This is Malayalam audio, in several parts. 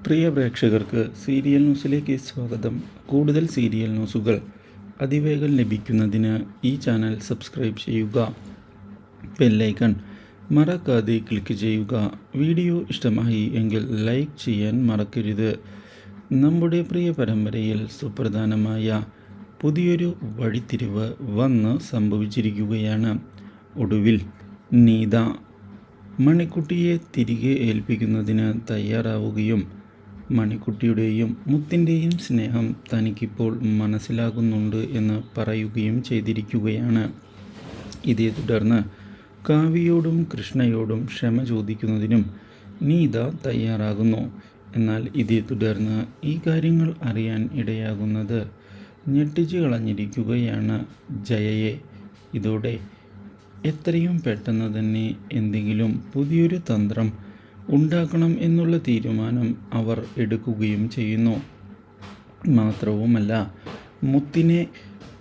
പ്രിയ പ്രേക്ഷകർക്ക് സീരിയൽ ന്യൂസിലേക്ക് സ്വാഗതം. കൂടുതൽ സീരിയൽ ന്യൂസുകൾ അതിവേഗം ലഭിക്കുന്നതിന് ഈ ചാനൽ സബ്സ്ക്രൈബ് ചെയ്യുക. ബെല്ലൈക്കൺ മറക്കാതെ ക്ലിക്ക് ചെയ്യുക. വീഡിയോ ഇഷ്ടമായി എങ്കിൽ ലൈക്ക് ചെയ്യാൻ മറക്കരുത്. നമ്മുടെ പ്രിയ പരമ്പരയിൽ സുപ്രധാനമായ പുതിയൊരു വഴിത്തിരിവ് വന്ന് സംഭവിച്ചിരിക്കുകയാണ്. ഒടുവിൽ നീത മണിക്കുട്ടിയെ തിരികെ ഏൽപ്പിക്കുന്നതിന് തയ്യാറാവുകയും മണിക്കുട്ടിയുടെയും മുത്തിൻ്റെയും സ്നേഹം തനിക്കിപ്പോൾ മനസ്സിലാകുന്നുണ്ട് എന്ന് പറയുകയും ചെയ്തിരിക്കുകയാണ്. ഇതേ തുടർന്ന് കാവ്യയോടും കൃഷ്ണയോടും ക്ഷമ ചോദിക്കുന്നതിനും നീത തയ്യാറാകുന്നു. എന്നാൽ ഇതേ തുടർന്ന് ഈ കാര്യങ്ങൾ അറിയാൻ ഇടയാകുന്നത് ഞെട്ടിച്ചു കളഞ്ഞിരിക്കുകയാണ് ജയയെ. ഇതോടെ എത്രയും പെട്ടെന്ന് തന്നെ എന്തെങ്കിലും പുതിയൊരു തന്ത്രം ഉണ്ടാക്കണം എന്നുള്ള തീരുമാനം അവർ എടുക്കുകയും ചെയ്യുന്നു. മാത്രവുമല്ല, മുത്തിനെ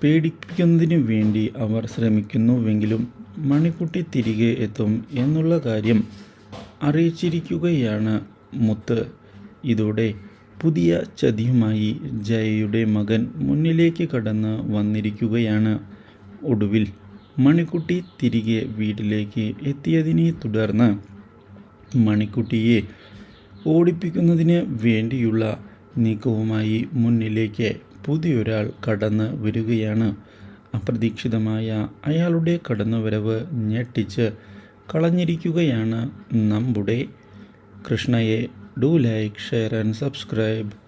പേടിപ്പിക്കുന്നതിന് വേണ്ടി അവർ ശ്രമിക്കുന്നുവെങ്കിലും മണിക്കുട്ടി തിരികെ എത്തും എന്നുള്ള കാര്യം അറിയിച്ചിരിക്കുകയാണ് മുത്ത്. ഇതോടെ പുതിയ ചതിയുമായി ജയയുടെ മകൻ മുന്നിലേക്ക് കടന്ന് വന്നിരിക്കുകയാണ്. ഒടുവിൽ മണിക്കുട്ടി തിരികെ വീട്ടിലേക്ക് എത്തിയതിനെ തുടർന്ന് മണിക്കുട്ടിയെ ഓടിപ്പിക്കുന്നതിന് വേണ്ടിയുള്ള നീക്കവുമായി മുന്നിലേക്ക് പുതിയൊരാൾ കടന്ന് വരികയാണ്. അപ്രതീക്ഷിതമായ അയാളുടെ കടന്നുവരവ് ഞെട്ടിച്ച് കളഞ്ഞിരിക്കുകയാണ് നമ്മുടെ കൃഷ്ണയെ. Do like, share and subscribe.